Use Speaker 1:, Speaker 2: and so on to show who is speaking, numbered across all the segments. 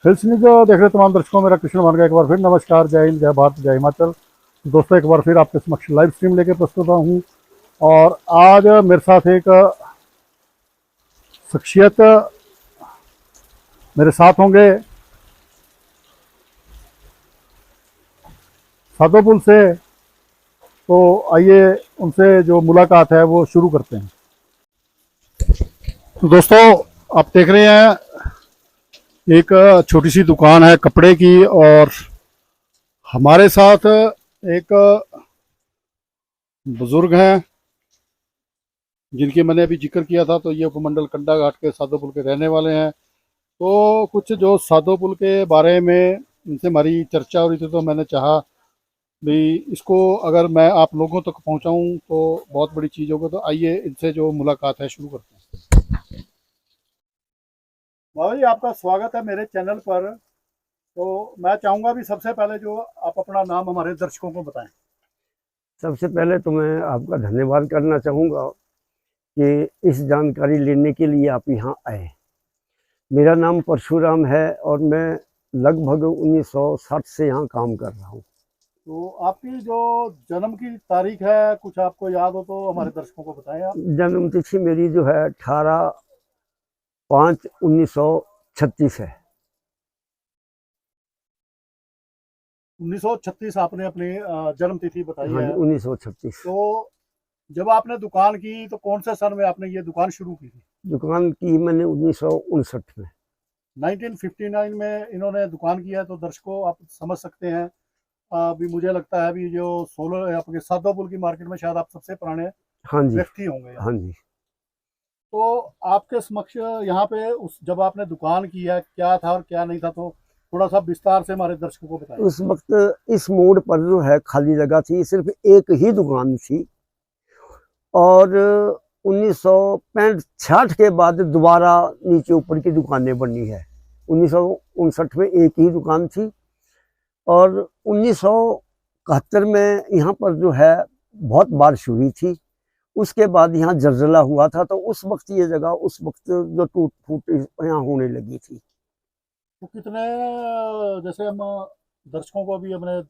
Speaker 1: Hills news देख रहे तमाम दर्शकों मेरा कृष्ण मान का एक बार फिर नमस्कार। जय हिंद, जय भारत, जय हिमाचल। दोस्तों, एक बार फिर आपके समक्ष लाइव स्ट्रीम लेके प्रस्तुत हूँ और आज मेरे साथ एक शख्सियत मेरे साथ होंगे सादोपुल से। तो आइए उनसे जो मुलाकात है वो शुरू करते हैं। तो दोस्तों, आप देख रहे हैं एक छोटी सी दुकान है कपड़े की और हमारे साथ एक बुजुर्ग हैं जिनके मैंने अभी जिक्र किया था। तो ये उपमंडल कंडा घाट के सादोपुल के रहने वाले हैं। तो कुछ जो सादोपुल के बारे में इनसे हमारी चर्चा हो रही थी, तो मैंने चाहा भी इसको अगर मैं आप लोगों तक पहुंचाऊं तो बहुत बड़ी चीज़ होगी। तो आइए इनसे जो मुलाकात है शुरू करते हैं। बाबा जी, आपका स्वागत है मेरे चैनल पर। तो मैं चाहूँगा भी सबसे पहले जो आप अपना नाम हमारे दर्शकों को बताएं।
Speaker 2: सबसे पहले तो मैं आपका धन्यवाद करना चाहूँगा कि इस जानकारी लेने के लिए आप यहाँ आए। मेरा नाम परशुराम है और मैं लगभग 1960 से यहाँ काम कर रहा हूँ।
Speaker 1: तो आपकी जो जन्म की तारीख है कुछ आपको याद हो तो हमारे दर्शकों को बताएं आप।
Speaker 2: जन्म तिथि मेरी जो है 18/5/1936 है।
Speaker 1: 1936 आपने अपनी जन्म तिथि बताई
Speaker 2: हाँ
Speaker 1: है।
Speaker 2: जी, 1936।
Speaker 1: तो जब आपने दुकान की तो कौन से सन में आपने ये दुकान शुरू की थी?
Speaker 2: दुकान की मैंने 1959 में।
Speaker 1: 1959 में इन्होंने दुकान किया है। तो दर्शकों, आप समझ सकते हैं। अभी मुझे लगता है अभी जो सोलर आपके सादोपुल की मार्केट में शायद आप सबसे पुराने
Speaker 2: हाँ जी,
Speaker 1: व्यक्ति होंगे यहाँ।
Speaker 2: हाँ जी।
Speaker 1: तो आपके समक्ष यहाँ पे उस जब आपने दुकान की है क्या था और क्या नहीं था, तो थोड़ा सा विस्तार से हमारे दर्शकों को बताएं।
Speaker 2: उस वक्त इस मोड़ पर जो है खाली जगह थी, सिर्फ एक ही दुकान थी और 1965-66 के बाद दोबारा नीचे ऊपर की दुकानें बनी है। 1959 में एक ही दुकान थी और 1971 में यहाँ पर जो है बहुत बारिश हुई थी। उसके बाद यहाँ जलजला हुआ था, तो उस वक्त ये जगह उस वक्त जो टूट फूट यहाँ होने लगी थी।
Speaker 1: तो कितने, जैसे हम दर्शकों को भी हमने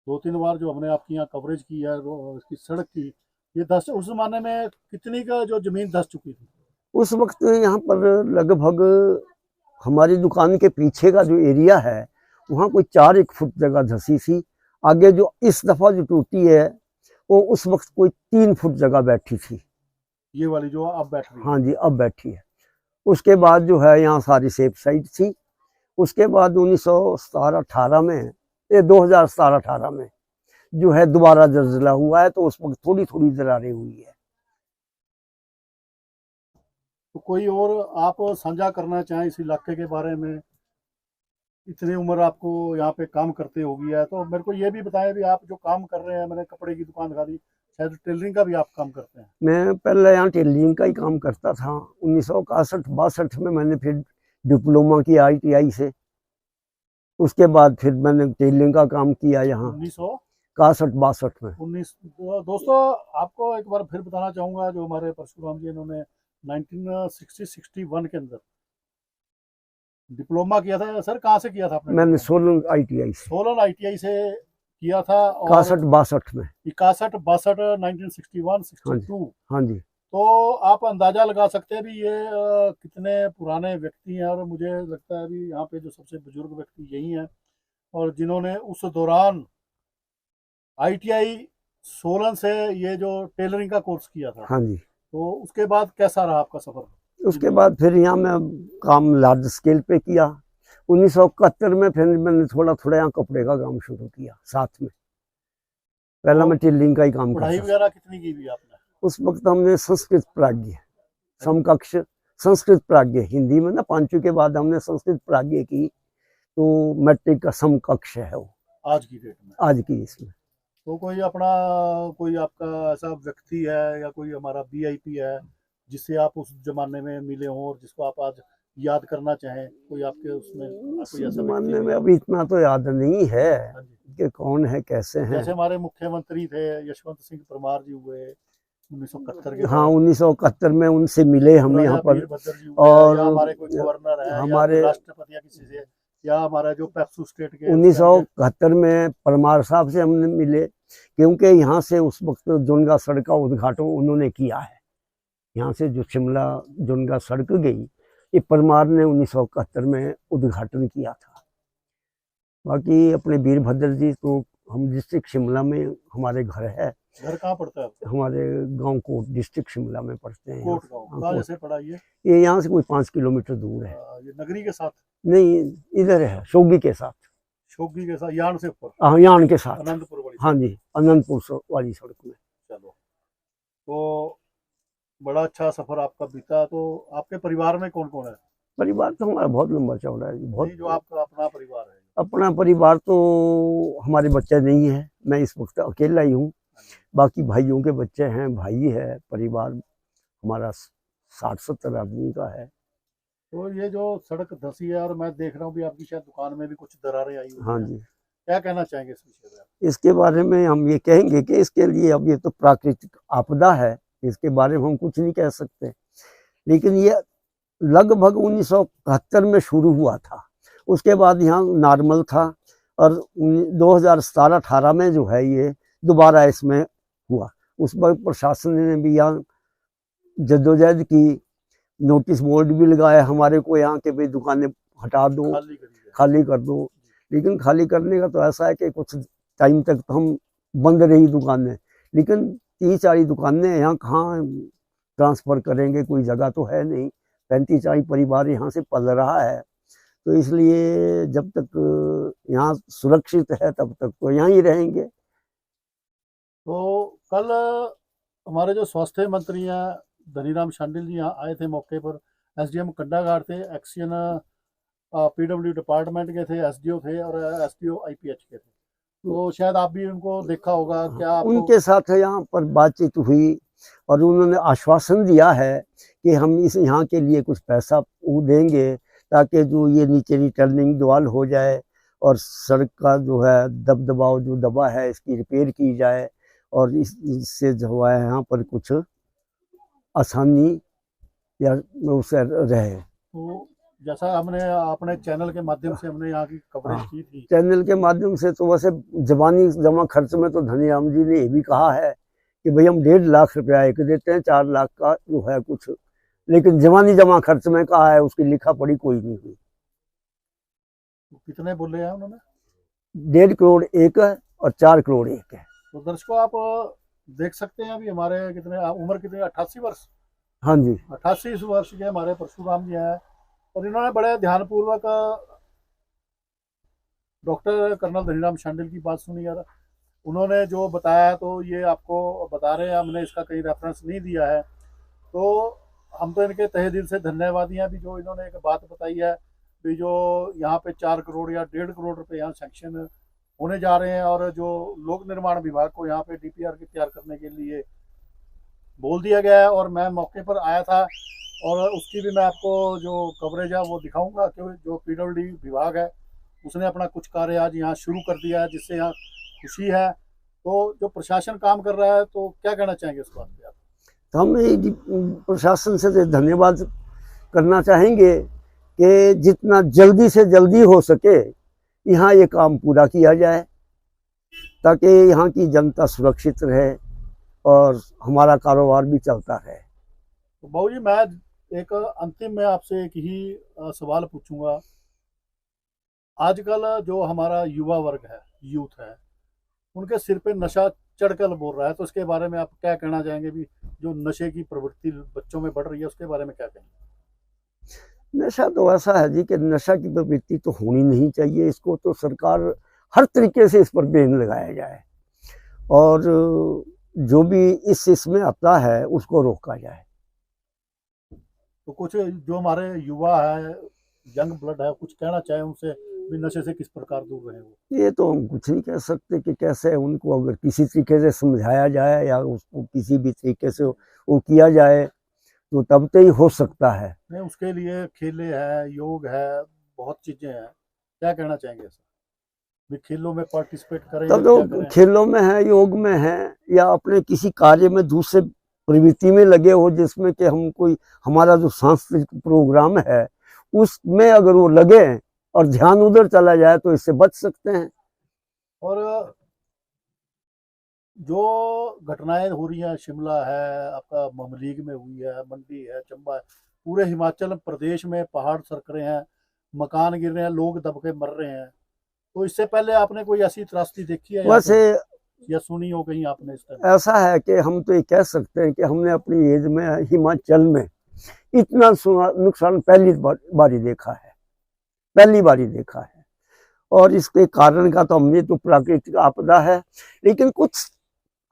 Speaker 1: 2-3 बार जो हमने आपकी यहाँ कवरेज की है इसकी सड़क की, ये धस उस जमाने में कितनी का जो जमीन धस चुकी थी?
Speaker 2: उस वक्त यहाँ पर लगभग हमारी दुकान के पीछे का जो एरिया है वहाँ कोई 4-1 फुट जगह धसी थी। आगे जो इस दफ़ा जो टूटी है वो उस वक्त कोई 3 फुट जगह बैठी थी।
Speaker 1: ये वाली जो अब बैठ रही है?
Speaker 2: हाँ जी, अब बैठी है। उसके बाद जो है यहाँ सारी सेफ साइड थी। उसके बाद 1917-18 में, ये 2017-18 में जो है दोबारा जलजला हुआ है, तो उस वक्त थोड़ी थोड़ी दरारें हुई है।
Speaker 1: तो कोई और आप साझा करना चाहें इस इलाके के बारे में? इतनी उम्र आपको यहाँ पे काम करते हो गया है, तो मेरे को ये भी बताएं भी आप जो काम कर रहे हैं, मैंने कपड़े की दुकान दिखा दी, शायद टेलरिंग का भी आप काम करते हैं।
Speaker 2: मैं पहले यहाँ टेलरिंग का ही काम करता था। 1961-62 में मैंने फिर डिप्लोमा किया ITI से। उसके बाद फिर मैंने टेलरिंग का काम किया यहाँ
Speaker 1: 1961-62
Speaker 2: में।
Speaker 1: 19। दोस्तों, आपको एक बार फिर बताना चाहूँगा, जो हमारे परशुराम जी इन्होंने 1960-61 के अंदर डिप्लोमा किया था। सर, कहाँ से किया था आपने?
Speaker 2: मैंने सोलन ITI से।
Speaker 1: सोलन ITI से किया था। और
Speaker 2: 61-62 में।
Speaker 1: 61-62 1961-62।
Speaker 2: हाँ जी।
Speaker 1: तो आप अंदाजा लगा सकते हैं भी ये कितने पुराने व्यक्ति हैं। और मुझे लगता है भी यहाँ पे जो सबसे बुजुर्ग व्यक्ति यही हैं, और जिन्होंने उस दौरान ITI सोलन से ये जो टेलरिंग का कोर्स किया था।
Speaker 2: हाँ जी।
Speaker 1: तो उसके बाद कैसा रहा आपका सफर?
Speaker 2: उसके बाद फिर यहाँ मैं काम लार्ज स्केल पे किया। 1971 में फिर मैंने थोड़ा थोड़ा यहाँ कपड़े का काम शुरू किया साथ में। पहला मैं टेलरिंग का ही काम
Speaker 1: पढ़ाई
Speaker 2: करता था।
Speaker 1: वगैरह कितनी की भी आपने?
Speaker 2: उस वक्त हमने संस्कृत प्राज्ञ समकक्ष, संस्कृत प्राज्ञ हिंदी में ना, 5वीं के बाद हमने संस्कृत प्राज्ञ की, तो मैट्रिक का समकक्ष है वो
Speaker 1: आज की डेट में।
Speaker 2: आज की इसमें।
Speaker 1: तो कोई अपना, कोई आपका ऐसा व्यक्ति है या कोई हमारा VIP है जिससे आप उस जमाने में मिले हों और जिसको आप आज याद करना चाहें? कोई आपके उसमें कोई ऐसा
Speaker 2: जमाने
Speaker 1: व्यक्ति
Speaker 2: में अभी इतना तो याद नहीं है
Speaker 1: हाँ जी।
Speaker 2: कि कौन है कैसे हैं।
Speaker 1: जैसे हमारे मुख्यमंत्री थे यशवंत सिंह परमार जी हुए, 1971 के
Speaker 2: हाँ
Speaker 1: बाद
Speaker 2: 1971 में उनसे मिले हम
Speaker 1: राजा
Speaker 2: यहाँ पर।
Speaker 1: वीरभद्र जी हुए
Speaker 2: और
Speaker 1: या हमारे कोई गवर्नर है
Speaker 2: हमारे
Speaker 1: या राष्ट्रपति या किसी से, या हमारा जो पेप्सू स्टेट के
Speaker 2: 1971 में परमार साहब से हमने मिले, क्योंकि यहाँ से उस वक्त जुनगा सड़क का उद्घाटन उन्होंने किया है। यहाँ से जो शिमला जुनगा सड़क गई, ये परमार ने 1971 में उद्घाटन किया था। बाकी अपने वीरभद्र जी तो हम डिस्ट्रिक्ट शिमला में हमारे घर है।
Speaker 1: घर कहाँ पड़ता है आपका?
Speaker 2: हमारे गांव कोट डिस्ट्रिक्ट शिमला में पड़ते हैं।
Speaker 1: कोट गाँव कहाँ से पड़ा
Speaker 2: ये यहाँ से कोई 5 किलोमीटर दूर है।
Speaker 1: ये नगरी के साथ?
Speaker 2: नहीं, इधर है शोगी के साथ।
Speaker 1: शोगी के साथ यान से ऊपर?
Speaker 2: हाँ, यान के साथ,
Speaker 1: अनंतपुर वाली?
Speaker 2: हाँ जी, अनंतपुर वाली सड़क में।
Speaker 1: चलो, तो बड़ा अच्छा सफर आपका बीता। तो आपके परिवार में कौन कौन है?
Speaker 2: परिवार तो हमारा बहुत लंबा चौड़ा है, बहुत।
Speaker 1: जो आपका अपना परिवार है?
Speaker 2: अपना परिवार तो हमारे बच्चे नहीं है, मैं इस वक्त अकेला ही हूँ। बाकी भाइयों के बच्चे हैं, भाई है। परिवार हमारा 60-70 आदमी का है।
Speaker 1: तो ये जो सड़क धंसी है, और मैं देख रहा हूँ भी आपकी शायद दुकान में भी कुछ दरारें आई हुई
Speaker 2: हाँ
Speaker 1: हैं,
Speaker 2: जी,
Speaker 1: क्या कहना चाहेंगे इस विषय में?
Speaker 2: इसके बारे में हम ये कहेंगे कि इसके लिए अब ये तो प्राकृतिक आपदा है, इसके बारे में हम कुछ नहीं कह सकते। लेकिन ये लगभग 1971 में शुरू हुआ था, उसके बाद यहाँ नॉर्मल था, और 2017-18 में जो है ये दोबारा इसमें हुआ। उस वक्त प्रशासन ने भी यहाँ जद्दोजहद की, नोटिस बोर्ड भी लगाया हमारे को यहाँ के भाई दुकानें हटा दो, खाली कर दो। लेकिन खाली करने का तो ऐसा है कि कुछ टाइम तक तो हम बंद रही दुकानें, लेकिन 30-40 दुकानें यहाँ कहाँ ट्रांसफ़र करेंगे, कोई जगह तो है नहीं। 35-40 परिवार यहाँ से पल रहा है, तो इसलिए जब तक यहाँ सुरक्षित है तब तक तो यहाँ ही रहेंगे।
Speaker 1: तो कल हमारे जो स्वास्थ्य मंत्री हैं धनीराम शांडिल जी यहाँ आए थे मौके पर। एसडीएम कंडाघाट थे, एक्शन पीडब्ल्यू डिपार्टमेंट के थे, एसडीओ थे और एसडीओ आईपीएच के थे। तो शायद आप भी उनको देखा होगा। क्या
Speaker 2: उनके साथ यहाँ पर बातचीत हुई और उन्होंने आश्वासन दिया है कि हम इस यहाँ के लिए कुछ पैसा वो देंगे, ताकि जो ये नीचे रिटर्निंग दीवार हो जाए और सड़क का जो है दबदबाव जो दबा है इसकी रिपेयर की जाए, और इससे जो है यहाँ पर कुछ आसानी या उसे रहे।
Speaker 1: तो जैसा हमने अपने चैनल के माध्यम से हमने यहाँ की कवरेज की थी,
Speaker 2: चैनल के माध्यम से, तो वैसे जबानी जमा खर्च में तो धनीराम जी ने ये भी कहा है कि भाई हम 1.5 लाख रुपया एक देते हैं, 4 लाख का जो है कुछ, लेकिन जवानी जमा खर्च में कहा है, उसकी लिखा पढ़ी कोई नहीं हुई।
Speaker 1: तो कितने बोले हैं उन्होंने?
Speaker 2: 1.5 करोड़ एक है और 4 करोड़ एक है।
Speaker 1: तो दर्शकों आप देख सकते हैं अभी हमारे कितने उम्र कितनी, 88 वर्ष?
Speaker 2: हाँ जी,
Speaker 1: 88 वर्ष के हमारे परशुराम जी हैं, और इन्होंने बड़े ध्यानपूर्वक डॉक्टर कर्नल धनीराम शांडिल की बात सुनी। यार उन्होंने जो बताया तो ये आपको बता रहे हैं, हमने इसका कहीं रेफरेंस नहीं दिया है। तो हम तो इनके तहे दिल से धन्यवादी हैं भी जो इन्होंने एक बात बताई है भी जो यहाँ पे 4 करोड़ या 1.5 करोड़ रुपए यहाँ सैंक्शन होने जा रहे हैं, और जो लोक निर्माण विभाग को यहाँ पे डीपीआर की तैयार करने के लिए बोल दिया गया है। और मैं मौके पर आया था, और उसकी भी मैं आपको जो कवरेज है वो दिखाऊंगा, क्योंकि जो पीडब्ल्यूडी विभाग है उसने अपना कुछ कार्य आज यहाँ शुरू कर दिया है, जिससे यहाँ खुशी है। तो जो प्रशासन काम कर रहा है, तो क्या कहना चाहेंगे इस बात पे आप?
Speaker 2: तो हम प्रशासन से धन्यवाद करना चाहेंगे कि जितना जल्दी से जल्दी हो सके यहाँ ये काम पूरा किया जाए, ताकि यहाँ की जनता सुरक्षित रहे और हमारा कारोबार भी चलता रहे।
Speaker 1: तो बाबू जी, मैं एक अंतिम में आपसे एक ही सवाल पूछूंगा। आजकल जो हमारा युवा वर्ग है, यूथ है, उनके सिर पे नशा चढ़कर बोल रहा है, तो इसके बारे में आप क्या कहना चाहेंगे भी जो नशे की प्रवृत्ति बच्चों में बढ़ रही है, उसके बारे में क्या कहेंगे?
Speaker 2: नशा तो ऐसा है जी कि नशा की प्रवृत्ति तो होनी नहीं चाहिए। इसको तो सरकार हर तरीके से इस पर बैन लगाया जाए, और जो भी इसमें आता है उसको रोका जाए।
Speaker 1: तो कुछ जो हमारे युवा है, यंग ब्लड है, कुछ कहना चाहे उनसे भी नशे से किस प्रकार दूर रहे वो?
Speaker 2: ये तो हम कुछ नहीं कह सकते कि कैसे उनको, अगर किसी तरीके से समझाया जाए या उसको किसी भी तरीके से वो किया जाए तो तब तो ही हो सकता है।
Speaker 1: नहीं, उसके लिए खेले है, योग है, बहुत चीजें हैं, क्या कहना चाहेंगे सर? भी खेलों में पार्टिसिपेट करें,
Speaker 2: तब तो खेलों में है, योग में है, या अपने किसी कार्य में दूसरे प्रवृत्ति में लगे हो जिसमें कि हम कोई हमारा जो सांस्कृतिक प्रोग्राम है उसमें अगर वो लगे और ध्यान उधर चला जाए तो इससे बच सकते हैं।
Speaker 1: और जो घटनाएं हो रही हैं, शिमला है, आपका ममलीग में हुई है, मंडी है, चंबा है, पूरे हिमाचल प्रदेश में पहाड़ सरक रहे हैं, मकान गिर रहे हैं, लोग दब के मर रहे हैं, तो इससे पहले आपने कोई ऐसी त्रासदी देखी है
Speaker 2: वैसे
Speaker 1: या सुनी हो कहीं आपने इस तरह?
Speaker 2: ऐसा है कि हम तो ये कह सकते हैं कि हमने अपनी एज में हिमाचल में इतना नुकसान पहली बारी देखा है, पहली बारी देखा है। और इसके कारण का तो हमने तो प्राकृतिक आपदा है, लेकिन कुछ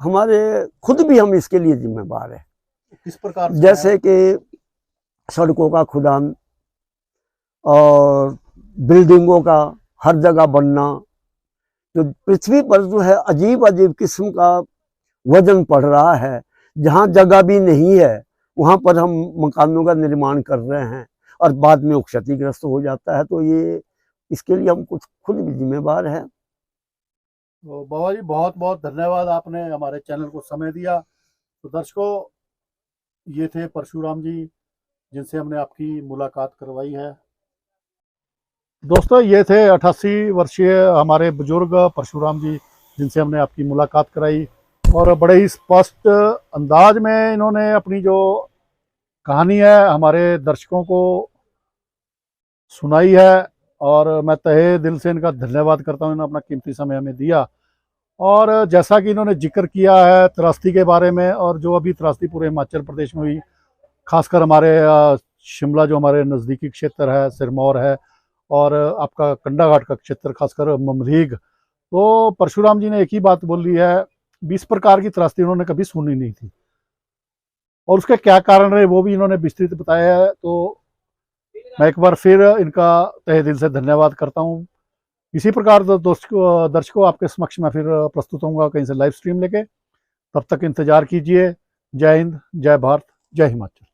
Speaker 2: हमारे खुद भी हम इसके लिए जिम्मेदार है।
Speaker 1: किस प्रकार से?
Speaker 2: जैसे कि सड़कों का खुदान और बिल्डिंगों का हर जगह बनना, तो पृथ्वी पर जो है अजीब अजीब किस्म का वजन पड़ रहा है। जहाँ जगह भी नहीं है वहाँ पर हम मकानों का निर्माण कर रहे हैं और बाद में वो क्षतिग्रस्त हो जाता है। तो ये इसके लिए हम कुछ खुद भी जिम्मेदार है।
Speaker 1: तो बाबा जी बहुत बहुत धन्यवाद, आपने हमारे चैनल को समय दिया। तो दर्शकों, ये थे परशुराम जी जिनसे हमने आपकी मुलाकात करवाई है। दोस्तों, ये थे 88 वर्षीय हमारे बुजुर्ग परशुराम जी जिनसे हमने आपकी मुलाकात कराई, और बड़े ही स्पष्ट अंदाज में इन्होंने अपनी जो कहानी है हमारे दर्शकों को सुनाई है, और मैं तहे दिल से इनका धन्यवाद करता हूँ। इन्होंने अपना कीमती समय हमें दिया, और जैसा कि इन्होंने जिक्र किया है त्रासदी के बारे में, और जो अभी त्रासदी पूरे हिमाचल प्रदेश में हुई, खासकर हमारे शिमला जो हमारे नज़दीकी क्षेत्र है, सिरमौर है, और आपका कंडाघाट का क्षेत्र खासकर ममलीग, तो परशुराम जी ने एक ही बात बोली है, 20 प्रकार की त्रासदी उन्होंने कभी सुनी नहीं थी, और उसके क्या कारण रहे वो भी इन्होंने विस्तृत बताया है। तो मैं एक बार फिर इनका तहे दिल से धन्यवाद करता हूँ। इसी प्रकार दर्शकों आपके समक्ष मैं फिर प्रस्तुत होऊंगा कहीं से लाइव स्ट्रीम लेके। तब तक इंतजार कीजिए। जय हिंद, जय भारत, जय हिमाचल।